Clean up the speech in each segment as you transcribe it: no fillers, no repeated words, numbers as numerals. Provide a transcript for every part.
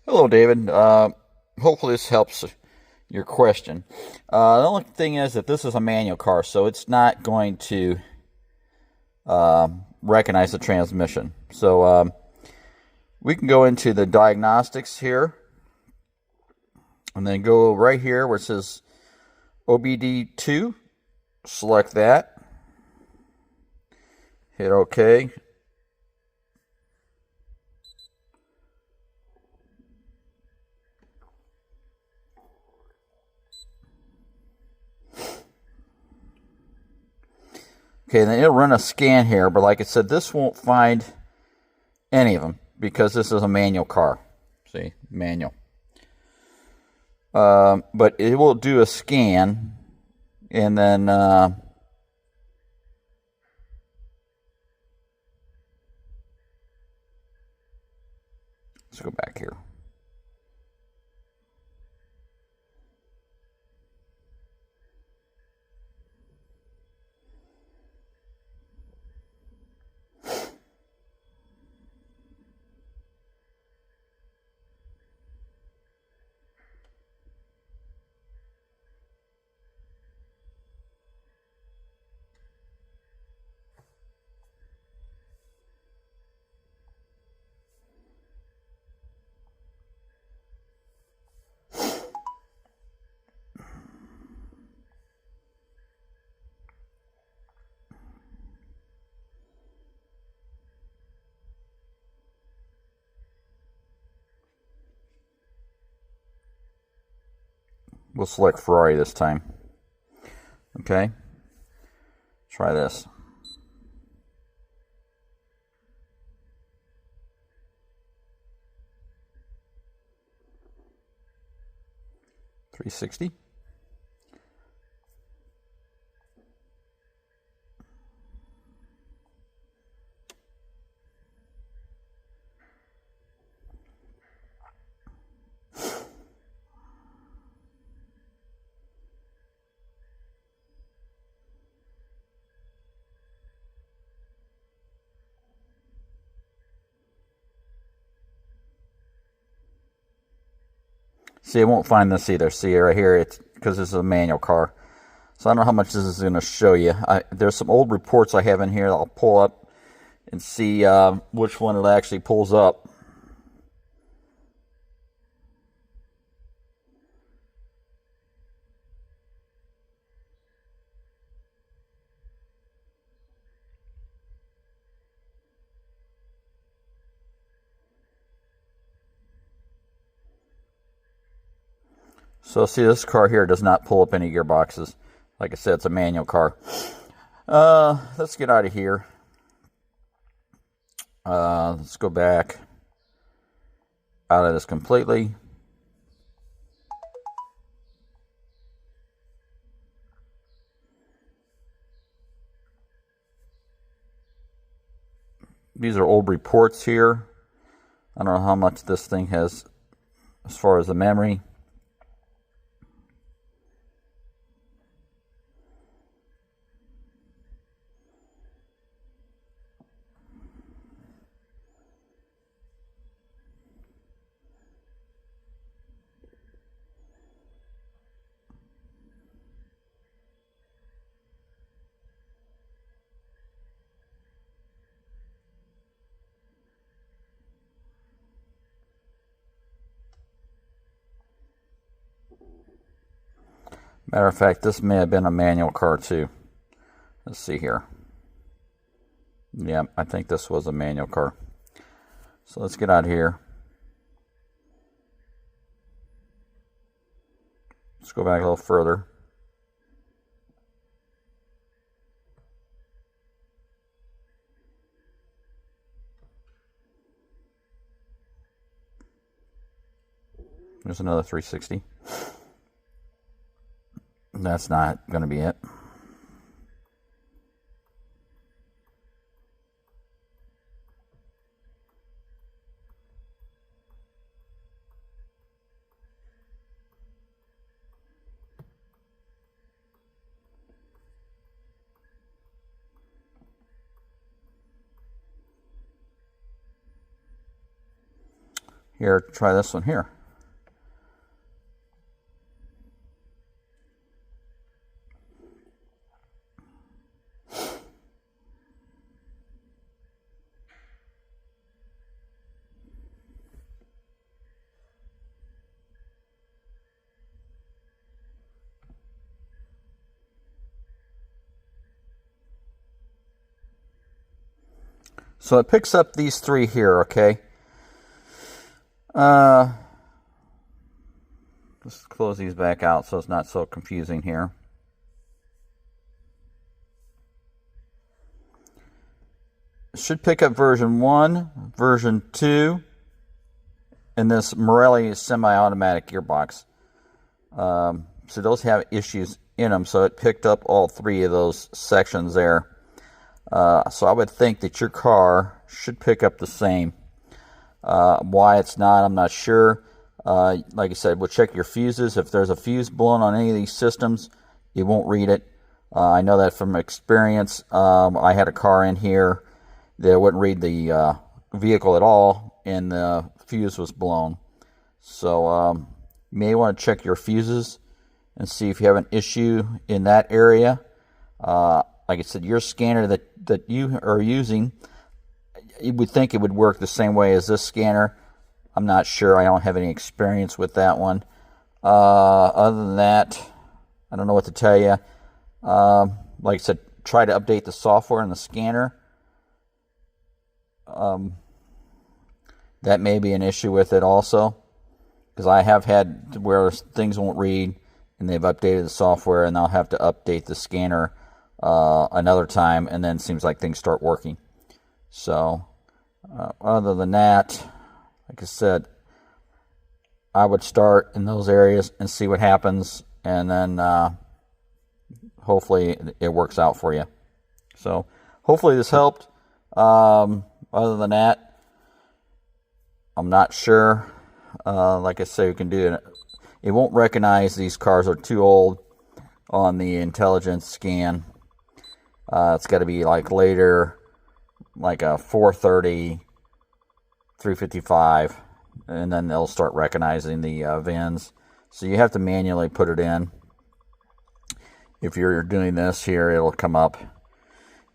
Hello, David. Hopefully this helps your question. The only thing is that this is a manual car, so it's not going to recognize the transmission. So we can go into the diagnostics here, and then go right here where it says OBD2. Select that. Hit OK. Okay, then it'll run a scan here, but like I said, this won't find any of them because this is a manual car. See, manual. But it will do a scan, and then let's go back here. We'll select Ferrari this time. Okay. Try this. $360. See, it won't find this either. See right here, it's because this is a manual car. So I don't know how much this is going to show you. There's some old reports I have in here that I'll pull up and see which one it actually pulls up. So see, this car here does not pull up any gearboxes. Like I said, it's a manual car. Let's get out of here. Let's go back out of this completely. These are old reports here. I don't know how much this thing has as far as the memory. Matter of fact, this may have been a manual car too. Let's see here. Yeah, I think this was a manual car. So let's get out of here. Let's go back a little further. There's another 360. That's not going to be it. Here, try this one here. So it picks up these three here, okay? Let's close these back out so it's not so confusing here. It should pick up version 1, version 2, and this Morelli semi-automatic gearbox. So those have issues in them, so it picked up all three of those sections there. So I would think that your car should pick up the same. Why it's not, I'm not sure. Like I said, we'll check your fuses. If there's a fuse blown on any of these systems, it won't read it. I know that from experience. I had a car in here that wouldn't read the vehicle at all, and the fuse was blown. So you may want to check your fuses and see if you have an issue in that area. Like I said, your scanner that you are using, you would think it would work the same way as this scanner. I'm not sure. I don't have any experience with that one. Other than that, I don't know what to tell you. Like I said, try to update the software in the scanner. That may be an issue with it also, because I have had where things won't read, and they've updated the software, and I'll have to update the scanner another time, and then it seems like things start working. So other than that, like I said, I would start in those areas and see what happens, and then hopefully it works out for you. So hopefully this helped. Other than that, I'm not sure. Like I say, we can do it. It won't recognize these cars are too old on the intelligence scan. It's got to be like later, like a 430, 355, and then they'll start recognizing the VINs. So you have to manually put it in. If you're doing this here, it'll come up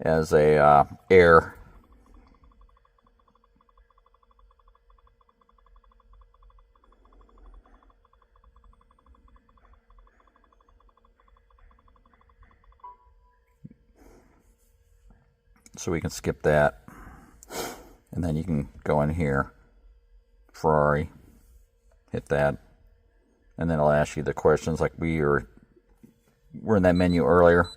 as a error. So we can skip that, and then you can go in here, Ferrari, hit that, and then it'll ask you the questions like we were in that menu earlier.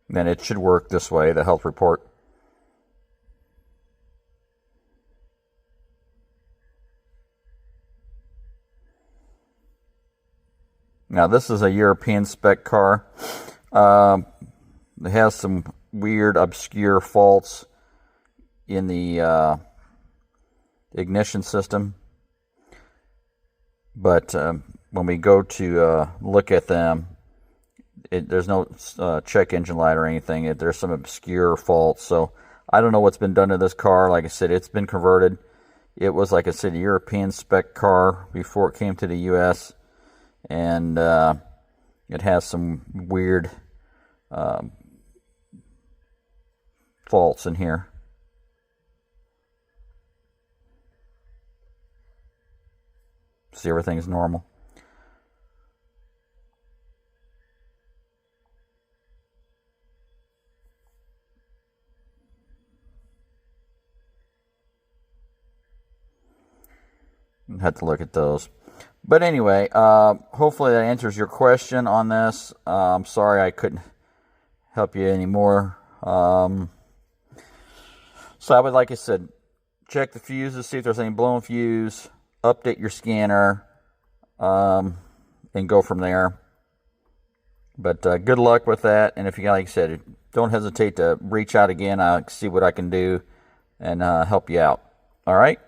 Then it should work this way, the health report. Now this is a European spec car. It has some weird, obscure faults in the ignition system. But when we go to look at them, there's no check engine light or anything. There's some obscure faults. So I don't know what's been done to this car. Like I said, it's been converted. It was, like I said, a European spec car before it came to the U.S. And it has some weird faults in here. See, everything's normal. Had to look at those. But anyway, hopefully that answers your question on this. I'm sorry I couldn't help you anymore. So I would, like I said, check the fuses, see if there's any blown fuse, update your scanner, and go from there. But good luck with that. And if you, like I said, don't hesitate to reach out again. I'll see what I can do and help you out. All right.